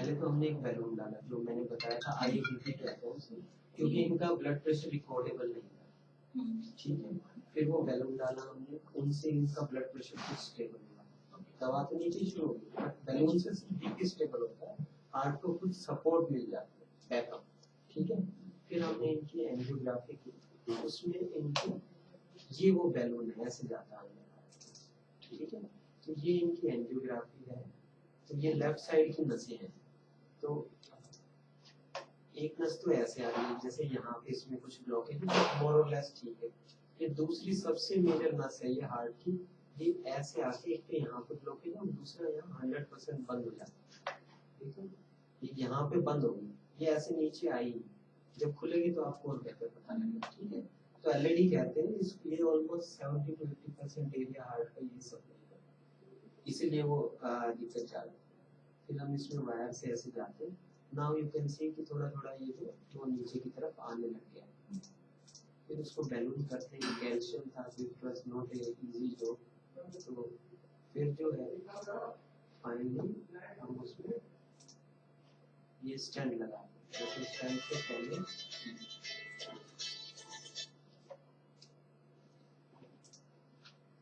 पहले तो हमने एक बैलून डाला जो मैंने बताया था IUPP कहते हैं उसे, क्योंकि इनका ब्लड प्रेशर रिकॉर्डेबल नहीं था, ठीक है। फिर वो बैलून डाला हमने, उनसे इनका ब्लड प्रेशर कुछ स्टेबल हुआ, दवा तो नीचे शुरू हो गई, बैलून से बीपी स्टेबल होता है, हार्ट को कुछ सपोर्ट मिल जाती है, बैकअप, ठीक है। फिर हमने इनकी एंजियोग्राफी की, उसमें इनकी ये वो बैलून है ऐसे जाता है, ठीक है। तो ये इनकी एंजियोग्राफी है। तो ये लेफ्ट साइड की नसें हैं, तो एक नस तो ऐसे आ रही है जैसे यहाँ पे इसमें कुछ ब्लॉकेज है, मोर और लेस ठीक है। ये दूसरी सबसे मेजर नस है ये हार्ट की, ये ऐसे आके एक पे यहाँ पे ब्लॉकेज है और दूसरा यहाँ 100% बंद हो जाता है, ठीक है। ये यहाँ पे बंद होगी, ये ऐसे नीचे आई, जब खुलेगी तो आपको और बेहतर पता लगेगा, ठीक है। तो एलईडी कहते हैं ये ऑलमोस्ट 70 to 80% एरिया हार्ट का ये सप्लाई करता है, इसीलिए वो दिक्कत चालू है। फिर हम इसमें वायर से ऐसे जाते हैं, नाउ यू कैन सी कि थोड़ा थोड़ा ये जो वो नीचे की तरफ आने लग गया। फिर उसको बैलून करते हैं, कैल्शियम था, it was not a easy job. तो फिर जो है फाइनली हम उसमें ये स्टैंड लगाते हैं, तो स्टैंड से पहले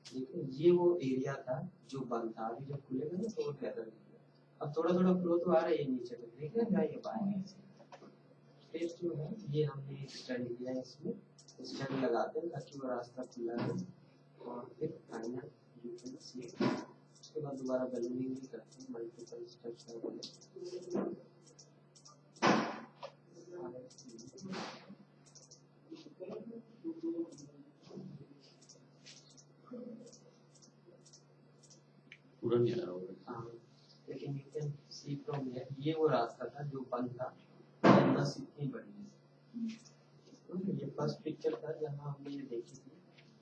देखो ये वो एरिया था जो बंद था, अभी जब खुलेगा ना तो वो बेहतर दिखेगा। अब थोड़ा थोड़ा फ्लो तो आ रहा है ये नीचे तक, देख रहे हैं ये बाहर। फिर जो है ये हमने एक स्टैंड किया है, इसमें स्टैंड लगाते हैं ताकि वो रास्ता खुला रहे, और फिर फाइनल यू कैन सी उसके बाद दोबारा बैलूनिंग भी करते हैं, मल्टीपल स्टेप्स है। पूरा नहीं आ रहा होगा, लेकिन you can see from here ये वो रास्ता था जो बंद था, नस इतनी बड़ी है। ये फर्स्ट पिक्चर था जहाँ हमने ये देखी थी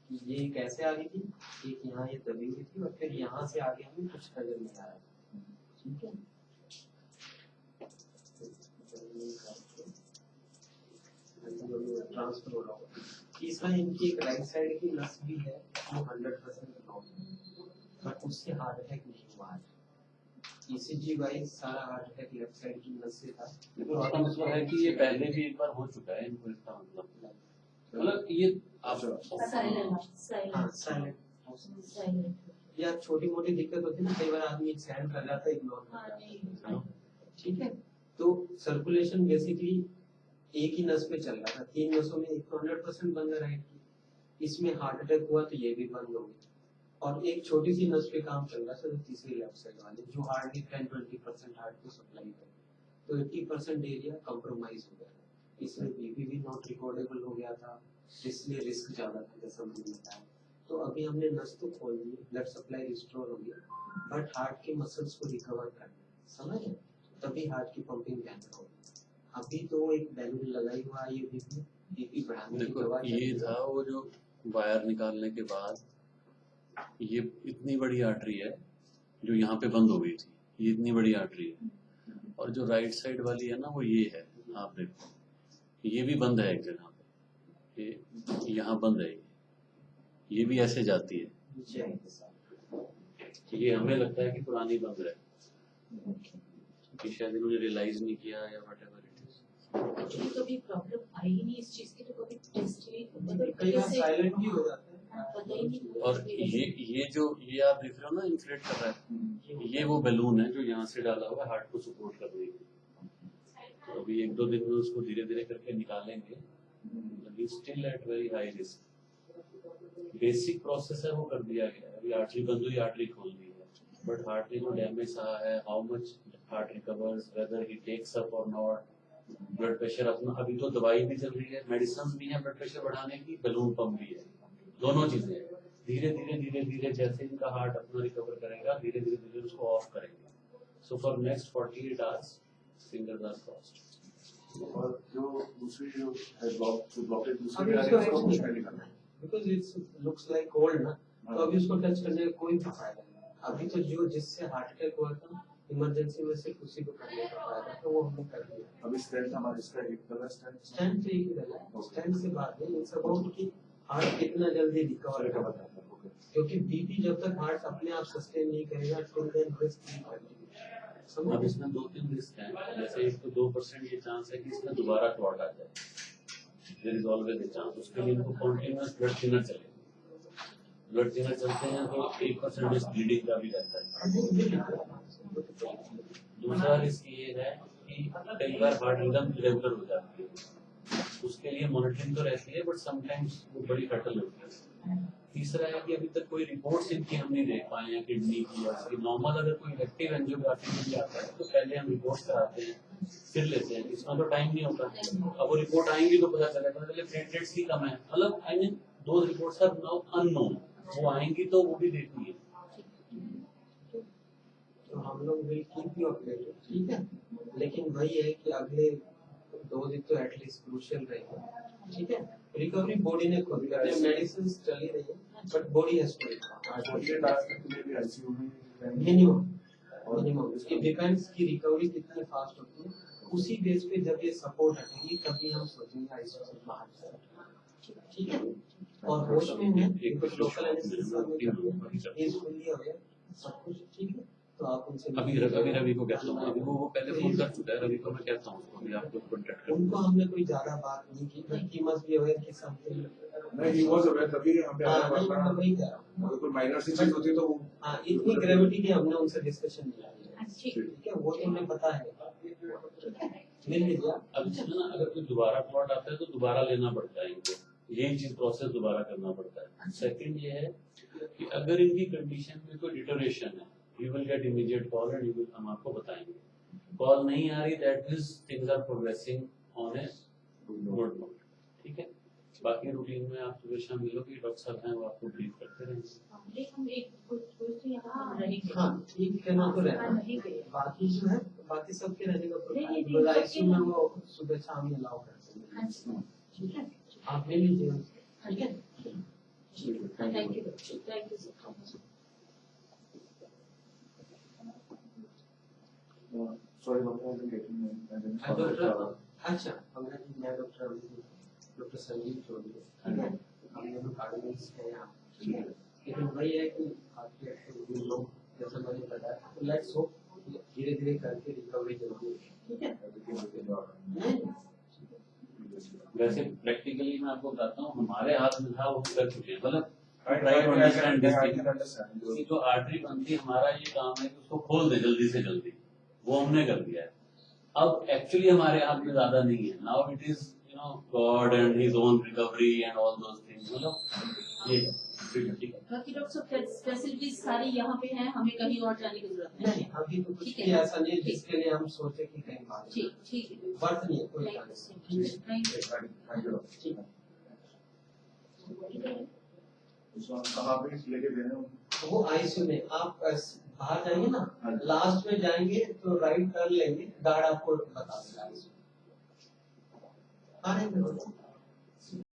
कि ये कैसे आ रही थी, एक यहाँ ये दबी हुई थी और फिर यहाँ से आगे हमें कुछ नजर नहीं आ रहा, ठीक है। ट्रांसफर हो रहा होगा। तीसरा इनकी एक राइट साइड की नस भी है जो 100% ब्लॉक है, बट उससे हार्ट अटैक नहीं हुआ है। ECG वाइज सारा हार्ट अटैक लेफ्ट साइड की नस से था। तो इसका मतलब है कि ये पहले भी एक बार हो चुका है इनको, इसका मतलब ये आप साइलेंट या छोटी मोटी दिक्कत होती है ना, कई बार आदमी एक साइड कर जाता है, इग्नोर कर जाता है, ठीक है। तो सर्कुलेशन बेसिकली एक ही नस पे चल रहा था, तीन नसों में एक तो 100% बंद है राइट की, इसमें हार्ट अटैक हुआ तो ये भी बंद हो गई, और एक छोटी सी नस पे काम चल रहा था जो तीसरी लेफ्ट साइड वाली जो हार्ट की 10-20% हार्ट को सप्लाई करे, तो 80% एरिया कॉम्प्रोमाइज हो गया, इसमें बीपी भी नॉट रिकॉर्डेबल हो गया था, इसलिए रिस्क ज्यादा था जैसा मैंने बताया। तो अभी हमने नस तो खोल दी, ब्लड सप्लाई रिस्टोर हो गई, बट हार्ट के मसल्स को रिकवर करना, समझ रहे, तभी हार्ट की पंपिंग बेहतर होगी। अभी तो एक बैलून लगाई हुआ है, ये बीपी बढ़ाने की दवा ये था वो जो वायर निकालने के बाद ये इतनी बड़ी आर्टरी है जो यहाँ पे बंद हो गई थी, ये इतनी बड़ी आर्टरी है, और जो राइट साइड वाली है ना वो ये है, आप देखो ये भी बंद है एक जगह पे, यहाँ बंद है, ये भी ऐसे जाती है, ये हमें लगता है कि पुरानी बंद है कि शायद इन्होंने रियलाइज नहीं किया या व्हाटएवर इट इज। कभी प्रॉब्लम आई नहीं इस चीज की, तो कभी टेस्ट भी कई बार साइलेंट भी हो जाता है, पता ही नहीं। और ये जो ये आप देख रहे हो ना इन्फ्लेट कर रहा है, ये वो बैलून है जो यहाँ से डाला हुआ है हार्ट को सपोर्ट करने के लिए। तो अभी 1-2 दिन में उसको धीरे धीरे करके निकालेंगे, लेकिन still at very high risk. Basic process है वो कर दिया गया है, अभी आर्टरी बंद हुई, आर्टरी खोल दी है, बट हार्ट में जो डैमेज रहा है, how much heart recovers, whether he takes up और नॉट, ब्लड प्रेशर अपना, अभी तो दवाई भी चल रही है, मेडिसिन भी है ब्लड प्रेशर बढ़ाने की, बैलून पंप भी है, दोनों चीजें धीरे धीरे जैसे इनका हार्ट अपना रिकवर करेगा, धीरे धीरे उसको ऑफ करेंगे। So for next 48 hours fingers are crossed. और जो दूसरी जो है ब्लॉकेज दूसरी भी आ रही है, उसको कुछ नहीं करना है because it's looks like old ना, तो अभी उसको टच करने का कोई फायदा नहीं। अभी तो जो जिससे हार्ट अटैक हुआ था इमरजेंसी में सिर्फ उसी को करने का फायदा, तो वो हमने कर दिया। अभी स्टेंट हमारा इसका एक तरह स्टेंट से ही डाला है, स्टेंट से बात नहीं, इट्स अबाउट कि हार्ट कितना जल्दी रिकवर करता है, क्योंकि बीपी जब तक हार्ट अपने आप सस्टेन नहीं करेगा टिल देन रिस्क नहीं करेगा। समझ अब इसमें 2-3 रिस्क हैं, जैसे एक तो 2% ये चांस है कि इसमें दोबारा क्लॉट आ जाए, there is always a chance. उसके लिए इनको कॉन्टिन्यूअस ब्लड थिनर चले, ब्लड थिनर चलते हैं तो 1% रिस्क ब्लीडिंग का भी रहता है। दूसरा रिस्क ये है कि कई बार हार्ट रिदम इरेगुलर हो जाती है, उसके लिए मॉनिटरिंग तो रहती है बट समटाइम्स वो बड़ी फटल होती है। तीसरा है कि अभी तक कोई रिपोर्ट्स इनकी हम नहीं देख पाए हैं किडनी की या उसकी। नॉर्मल अगर कोई इलेक्टिव एंजियोग्राफी में जाता है तो पहले हम रिपोर्ट्स कराते हैं फिर लेते हैं, इसमें तो टाइम नहीं होता। अब वो रिपोर्ट आएंगी तो पता चलेगा प्लेटलेट्स ही कम है, मतलब आई मीन दो रिपोर्ट्स आर नाउ अननोन, वो आएंगी तो वो भी देखनी है। तो हम लोग विल कीप यू अपडेटेड, ठीक है। लेकिन वही है कि अगले 2 दिन तो एटलीस्ट क्रूशियल रहेगा, ठीक है। रिकवरी बॉडी ने खुद कर लिया, मेडिसिन चल ही रही है but body has to minimum it depends कि रिकवरी कितनी फास्ट होती है, उसी बेस पे जब ये सपोर्ट हटेगी तभी हम सोचेंगे आईसीयू से बाहर जाए, ठीक है। और होश में है कुछ लोकल एनेस्थीसिया में इज फुल्ली अवेयर, सब कुछ ठीक है। तो आप उनसे अभी रवि को कहता हूँ, अभी वो पहले फोन कर चुका है, रवि को मैं कहता हूँ उसको अभी आपको कांटेक्ट कर। उनको हमने कोई ज्यादा बात नहीं की, but he must be aware कि समथिंग नहीं, he was aware, तभी हम पे आया नहीं, बात मैं वही कह रहा हूँ। अगर कोई माइनर सी चीज होती तो वो इतनी ग्रेविटी की हमने उनसे डिस्कशन नहीं की, ठीक ठीक है। वो तो हमें पता है, ठीक है। मिल लीजिए आप। अब इसमें ना अगर कोई दोबारा प्लॉट आता है तो दोबारा लेना पड़ता है इनको, यही चीज प्रोसेस दोबारा करना पड़ता है। सेकंड ये है कि अगर इनकी कंडीशन में कोई डिटोरेशन है, you will get immediate call and you will, हम आपको बताएंगे। कॉल नहीं आ रही, that means things are progressing on a good note, ठीक है। बाकी रूटीन में आप सुबह शाम मिलोगे, डॉक्टर साहब हैं वो आपको ब्रीफ करते रहेंगे। हम एक कुछ तो यहाँ रहेंगे। हाँ ठीक है ना, तो रहना बाकी जो है बाकी सबके रहने का प्रोग्राम आईसीयू में वो सुबह शाम ही अलाउ करते हैं, ठीक है। आप ले लीजिए, ठीक है। Thank you so much. sorry doctor getting doctor अच्छा हमने मैं डॉक्टर संजीव चौधरी, ठीक है। हम दोनों कार्डियल्स हैं यहाँ, ठीक है। लेकिन वही है कि आपके लोग जैसे मैंने बताया, तो लेट्स होप धीरे धीरे करके रिकवरी जल्दी होगी, ठीक है। वैसे प्रैक्टिकली मैं आपको बताता हूँ, हमारे हाथ में था वो कर चुके हैं, मतलब try to understand this thing कि जो आर्टरी बनती है, हमारा ये काम है कि उसको खोल दे जल्दी से जल्दी, वो हमने कर दिया है। अब एक्चुअली हमारे हाथ में ज्यादा नहीं है, now it is you know God and his own recovery and all those things, मतलब ये ठीक है। बाकी डॉक्टर साहब फैसिलिटीज सारी यहाँ पे हैं, हमें कहीं और जाने की जरूरत नहीं नहीं है। अभी तो कुछ ठीक भी है। ऐसा नहीं है जिसके लिए हम सोचे कि कहीं बात ठीक है। बात नहीं है, कोई बात नहीं, थैंक यू। ठीक है। कहाँ पे लेके गए हैं? वो आईसीयू में आप बाहर जाएंगे ना, लास्ट में जाएंगे तो राइट टर्न लेंगे, गार्ड आपको बता देगा। आ रहे हैं